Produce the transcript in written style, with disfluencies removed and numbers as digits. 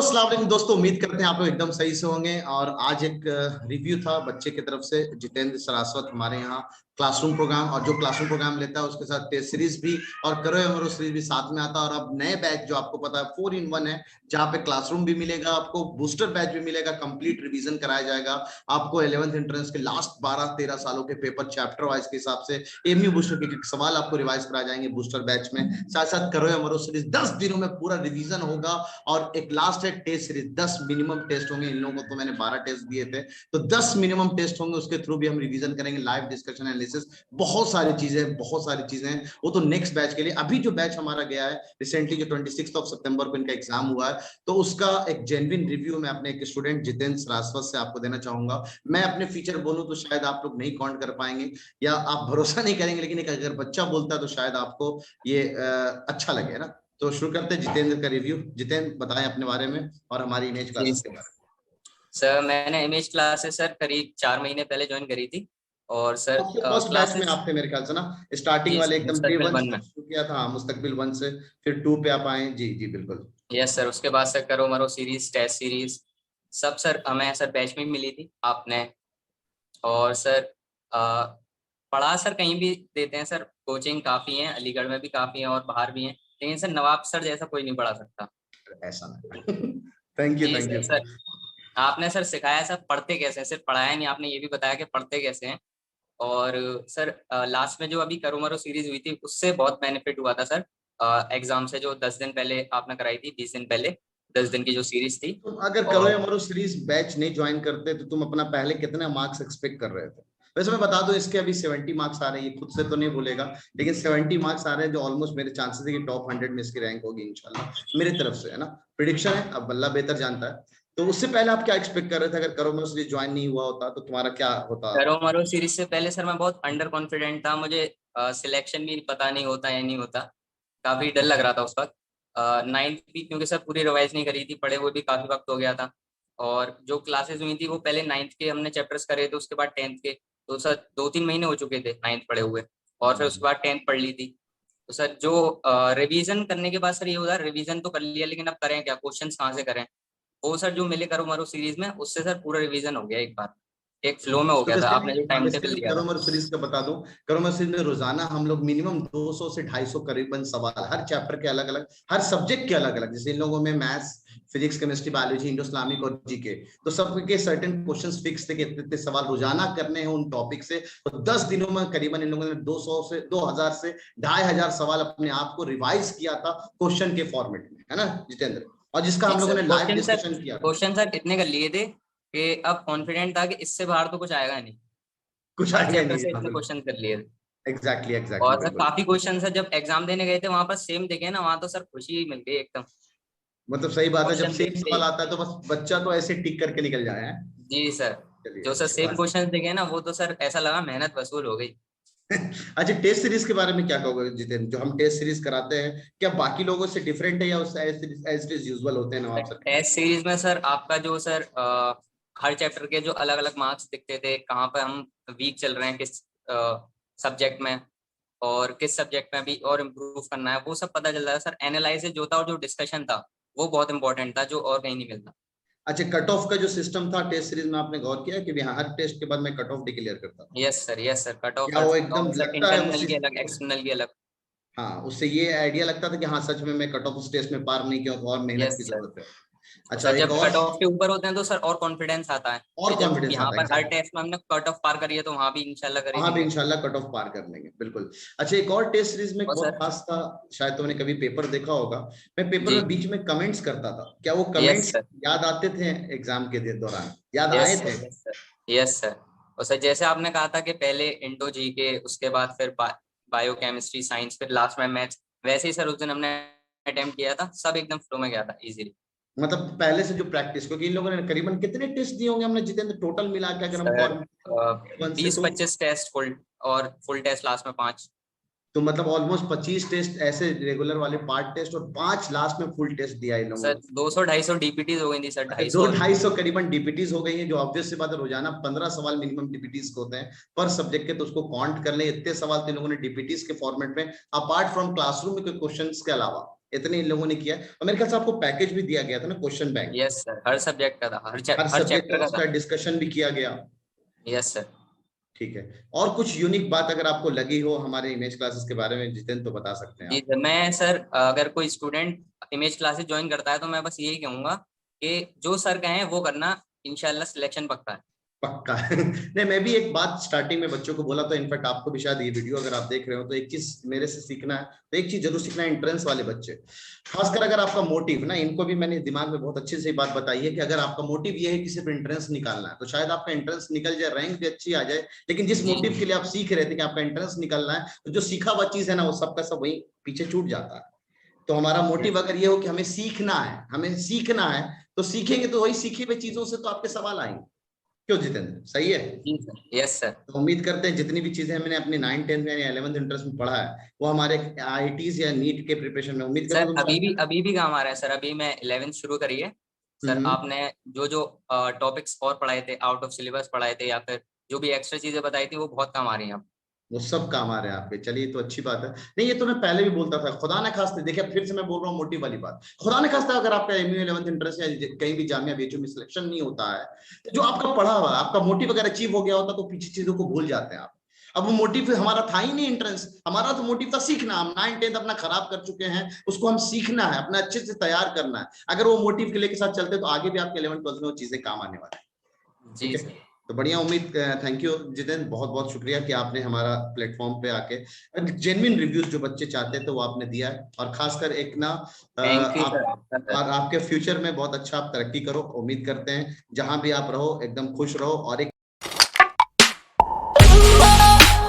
अस्सलाम वालेकुम दोस्तों, उम्मीद करते हैं आप लोग एकदम सही से होंगे। और आज एक रिव्यू था बच्चे की तरफ से, जितेंद्र सरास्वत हमारे यहाँ क्लासरूम प्रोग्राम, और जो क्लासरूम प्रोग्राम लेता है उसके साथ टेस्ट सीरीज भी और करो या मरो सीरीज भी साथ में आता है। और अब नए बैच जो आपको पता है 4 in 1 है, जहाँ पे क्लासरूम भी मिलेगा, आपको बूस्टर बैच भी मिलेगा, कंप्लीट रिवीजन कराया जाएगा आपको 11th एंट्रेंस के लास्ट 12-13 सालों के पेपर चैप्टर वाइज के हिसाब से एमयू बूस्टर के सवाल आपको रिवाइज कराए जाएंगे बूस्टर बैच में। साथ साथ करो या मरो सीरीज 10 दिनों में पूरा रिवीजन होगा। और एक लास्ट है टेस्ट सीरीज, 10 मिनिमम टेस्ट होंगे। इन लोगों को तो मैंने 12 टेस्ट दिए थे, तो 10 मिनिमम टेस्ट होंगे, उसके थ्रू भी हम रिवीजन करेंगे, लाइव डिस्कशन एनालिसिस, बहुत सारी चीजें हैं। वो तो नेक्स्ट बैच के लिए। अभी जो बैच हमारा गया है रिसेंटली, जो 26 सितंबर को इनका एग्जाम हुआ है, तो उसका एक जेन्युइन रिव्यू मैं अपने एक स्टूडेंट जितेंद्र सरास्वत से आपको देना चाहूंगा। मैं अपने फीचर बोलूं तो शायद आप लोग नहीं काउंट कर पाएंगे या आप भरोसा नहीं करेंगे, लेकिन एक अगर बच्चा बोलता है तो शायद आपको ये अच्छा लगे ना। तो शुरू करते हैं जितेंद्र का रिव्यू। जितेंद्र बताएं अपने बारे में और हमारी इमेज जी क्लासेस के बारे सर, मैंने इमेज क्लासेस सर करीब 4 महीने पहले ज्वाइन करी थी। और सर में। फर्स्ट बैच में क्लासेस आप थे मेरे ख्याल से ना, स्टार्टिंग जी वाले सर, एकदम डे मुस्तकबिल 1 वन से में। शुरू किया था। हाँ, मुस्तकबिल 1 से फिर 2 पे आप आए। जी जी बिल्कुल। यस सर, उसके बाद सर करो मरो सीरीज, टेस्ट सीरीज सब सर हमें सर बैच में मिली थी आपने। और सर अ, पढ़ा सर कहीं भी देते हैं सर, कोचिंग काफ़ी है, अलीगढ़ में भी काफ़ी है और बाहर भी है, लेकिन सर नवाब सर जैसा कोई नहीं पढ़ा सकता। ऐसा नहीं। Thank you ji thank sir. You. Sir आपने सर सिखाया सर पढ़ते कैसे हैं, सिर्फ पढ़ाया नहीं, आपने ये भी बताया कि पढ़ते कैसे हैं। और सर लास्ट में जो अभी करो मरो सीरीज हुई थी उससे बहुत बेनिफिट हुआ था सर। एग्जाम से जो 10 दिन पहले आपने कराई थी, 20 दिन पहले, 10 दिन की जो सीरीज थी। तुम अगर करो या और मरो सीरीज बैच नहीं ज्वाइन करते तो तुम अपना पहले कितने मार्क्स एक्सपेक्ट कर रहे थे? वैसे मैं बता दूं, इसके अभी 70 मार्क्स आ रहे हैं, ये खुद से तो नहीं बोलेगा, लेकिन 70 मार्क्स आ रहे हैं, जो ऑलमोस्ट मेरे चांसेस है कि टॉप 100 में इसकी रैंक होगी इंशाल्लाह, मेरी तरफ से है ना। प्रिडिक्शन है, अब अल्लाह बेहतर जानता है। तो उससे पहले आप क्या एक्सपेक्ट कर रहे थे? अगर करो मरो सीरीज ज्वाइन नहीं हुआ होता तो तुम्हारा क्या होता? करो मरो सीरीज से पहले सर मैं बहुत अंडर कॉन्फिडेंट था, मुझे सिलेक्शन भी पता नहीं होता या नहीं होता, काफी डर लग रहा था उस वक्त। नाइन्थ भी क्योंकि सर पूरी रिवाइज नहीं करी थी, पढ़े हुए भी काफी वक्त हो गया था। और जो क्लासेस हुई थी वो पहले नाइन्थ के हमने चैप्टर्स करे थे, उसके बाद 10th के। तो सर 2-3 महीने हो चुके थे नाइन्थ पढ़े हुए, और फिर उसके बाद 10th पढ़ ली थी। तो सर जो रिवीजन करने के बाद सर ये होता है, रिवीजन तो कर लिया लेकिन अब करें क्या, क्वेश्चन कहाँ से करें। वो सर जो मिले करो मारो सीरीज में, उससे सर पूरा रिवीजन हो गया एक बार, एक फ्लो में हो तो गया था, आपने जो टाइम टेबल बेसिकली दिया था। करोमर सीरीज का बता दूं, करोमर सीरीज में रोजाना हम लोग मिनिमम 200 से 250 करीबन सवाल, हर चैप्टर के अलग अलग, हर सब्जेक्ट के अलग अलग, जैसे इन लोगों में maths, physics, chemistry, biology, Indo Islamic और जीके, तो सबके सर्टेन क्वेश्चंस फिक्स थे कि इतने सवाल रोजाना करने हैं उन टॉपिक से। तो 10 दिनों में करीबन इन लोगों ने 200 से 2000 से 2500 सवाल अपने आप को रिवाइज किया था क्वेश्चन के फॉर्मेट में, है ना जितेंद्र? और जिसका जी हम लोगों सर, ने लाइव डिस्कशन किया था। क्वेश्चन सर इतने कर लिए थे कि अब कॉन्फिडेंट था कि इससे बाहर तो कुछ आएगा नहीं। कुछ हर आइडिया चैप्टर नहीं से था, इतने बिल्कुल। क्वेश्चन कर लिए थे। एग्जैक्टली एग्जैक्टली, और सर बिल्कुल। काफी क्वेश्चन सर जब एग्जाम देने गए थे वहां पर सेम दिखे ना, वहां तो सर खुशी ही मिल गई एकदम। मतलब सही बात है, जब क्वेश्चन सेम देखते सवाल ही। आता है तो बस बच्चा तो ऐसे टिक करके निकल जाए है। जी सर, चलिए जो सर अच्छी सेम बात क्वेश्चन दिखे ना, वो तो सर ऐसा लगा मेहनत वसूल हो गई। है। अच्छा, टेस्ट सीरीज के बारे में क्या कहोगे जितेंद्र? जो हम टेस्ट सीरीज कराते हैं, क्या बाकी लोगों से डिफरेंट है या उससे एज इट इज यूजुअल होते हैं नवाब सर? टेस्ट सीरीज में सर आपका जो सर हर चैप्टर के जो अलग अलग मार्क्स दिखते थे, कहाँ पर हम वीक चल रहे हैं किस सब्जेक्ट में, और किस सब्जेक्ट में भी और इम्प्रूव करना है, वो सब पता चल रहा है सर। एनालिसिस जो था और जो डिस्कशन था वो बहुत इंपॉर्टेंट था, जो और कहीं नहीं मिलता। अच्छा, कट ऑफ का जो सिस्टम था टेस्ट सीरीज में, आपने गौर किया कि हाँ, हर टेस्ट के बाद मैं कट ऑफ डिक्लेयर करता था? Yes sir, yes sir, cut off क्या वो एकदम सर लगता है इंटरनल उसी? की अलग, एक्सटर्नल की अलग। हाँ, उससे ये आइडिया लगता था कि हाँ सच में मैं कट ऑफ उस टेस्ट में पार नहीं किया, और मेहनत यस की सर। जरूरत है। तो अच्छा, सर एक जब और कट ऑफ के ऊपर होते हैं तो सर और कॉन्फिडेंस आता है कि और जब कॉन्फिडेंस यहाँ आता पर हर है। टेस्ट में हमने कट ऑफ पार करी है तो वहां भी इंशाल्लाह वहां भी करेंगे। इंशाल्लाह कट ऑफ पार कर लेंगे, बिल्कुल। अच्छा, एक और टेस्ट सीरीज में और बहुत सर खास था, शायद तुमने कभी पेपर देखा होगा, मैं पेपर जी, में बीच में कमेंट्स करता था, क्या वो यस कमेंट्स सर, याद आते थे एग्जाम के दौरान? याद यस आए सर, थे? Yes sir, yes sir. और सर जैसे आपने कहा था कि पहले इंडो जी के, उसके बाद फिर बायो केमिस्ट्री साइंस, फिर लास्ट में मैथ्स, वैसे ही सर उस दिन हमने अटेम्प्ट किया था, सब एकदम फ्लो में गया था इजीली। मतलब पहले से जो प्रैक्टिस, क्योंकि इन लोगों ने करीबन कितने टेस्ट दिए होंगे हमने जितेंद्र टोटल मिला के, अगर हम सर फॉर्म 1 से 2? 20-25 टेस्ट फुल, और फुल टेस्ट लास्ट में 5। तो मतलब ऑलमोस्ट 25 टेस्ट ऐसे रेगुलर वाले पार्ट टेस्ट, और 5 लास्ट में फुल टेस्ट दिया इन लोगों सर ने। 200-250 डीपीटीज हो गई थी सर, अच्छा, 250 दो और 250 करीबन डीपीटीज हो गई है, जो ऑब्वियस सी बात है, रोजाना 15 सवाल मिनिमम डीपीटीज के होते हैं पर सब्जेक्ट के, तो उसको काउंट कर ले, इतने सवाल तो इन लोगों ने डीपीटीज के फॉर्मेट में, अपार्ट फ्रॉम क्लासरूम में कोई क्वेश्चंस के अलावा। इतने इन लोगों ने किया है। और मेरे ख्याल से आपको पैकेज भी दिया गया था ना, क्वेश्चन बैंक। यस सर, हर सब्जेक्ट का था, हर हर सब्जेक्ट का चैप्टर का उसका था। डिस्कशन भी किया गया। Yes sir. ठीक है, और कुछ यूनिक बात अगर आपको लगी हो हमारे इमेज क्लासेस के बारे में जितेंद्र, तो बता सकते हैं जी आप। सर, मैं सर अगर कोई स्टूडेंट इमेज क्लासेस ज्वाइन करता है तो मैं बस यही कहूंगा कि जो सर कहें वो करना, इंशाल्लाह सिलेक्शन पक्का है। पक्का नहीं, मैं भी एक बात स्टार्टिंग में बच्चों को बोला था, इनफैक्ट आपको भी शायद ये वीडियो अगर आप देख रहे हो तो एक चीज मेरे से सीखना है, तो एक चीज जरूर सीखना है, एंट्रेंस वाले बच्चे खासकर, अगर आपका मोटिव ना, इनको भी मैंने दिमाग में बहुत अच्छे से बात बताई है कि अगर आपका मोटिव ये है कि सिर्फ एंट्रेंस निकालना है, तो शायद आपका एंट्रेंस निकल जाए, रैंक भी अच्छी आ जाए, लेकिन जिस जी मोटिव के लिए आप सीख रहे थे कि आपका एंट्रेंस निकलना है, तो जो सीखा हुआ चीज है ना, वो सबका सब वही पीछे छूट जाता है। तो हमारा मोटिव अगर ये हो कि हमें सीखना है, हमें सीखना है, तो सीखेंगे तो वही सीखी हुई चीजों से तो आपके सवाल आएंगे। क्यों जितेंद्र, सही है? जी सर। Yes sir. तो उम्मीद करते हैं जितनी भी चीजें मैंने अपने 9, 10 या 11th इंटरेस्ट में पढ़ा है, वो हमारे आईआईटीज या नीट के प्रिपरेशन में उम्मीद करूंगा सर तुम साथ। अभी भी काम आ रहा है सर, अभी मैं 11th शुरू करी है सर। हम्म, आपने जो जो टॉपिक्स और पढ़ाए थे, आउट ऑफ सिलेबस पढ़ाए थे, या फिर जो भी एक्स्ट्रा चीजें बताई थी, वो बहुत काम आ रही हैं अब। वो सब काम आ रहे हैं आपके, चलिए तो अच्छी बात है। नहीं, ये तो मैं पहले भी बोलता था, खुदा ने खास्ते, देखिए फिर से मैं बोल रहा हूँ मोटी वाली बात, खुदा ने खास्ता अगर आपका एमयू 11th इंटरेस्ट या कहीं भी जामिया बीएचयू में सिलेक्शन नहीं होता है, तो जो आपका पढ़ा हुआ आपका मोटिव अगर अचीव हो गया होता, तो पीछे चीजों को भूल जाते हैं आप। अब वो मोटिव हमारा था ही नहीं एंट्रेंस, हमारा तो मोटिव था सीखना। हम 9, 10 अपना खराब कर चुके हैं, उसको हम सीखना है, अपना अच्छे से तैयार करना है। अगर वो मोटिव के लेके साथ चलते तो आगे भी आपके 11th 12th में वो चीजें काम आने वाली है। जी ठीक है, सर। तो बढ़िया, उम्मीद, थैंक यू जितेंद्र, बहुत बहुत शुक्रिया कि आपने हमारा प्लेटफॉर्म पे आके जेन्युइन रिव्यूज जो बच्चे चाहते थे वो आपने दिया है, और खासकर एक ना थैंक यू आप, सर। और आपके फ्यूचर में बहुत अच्छा आप तरक्की करो, उम्मीद करते हैं जहां भी आप रहो एकदम खुश रहो, और एक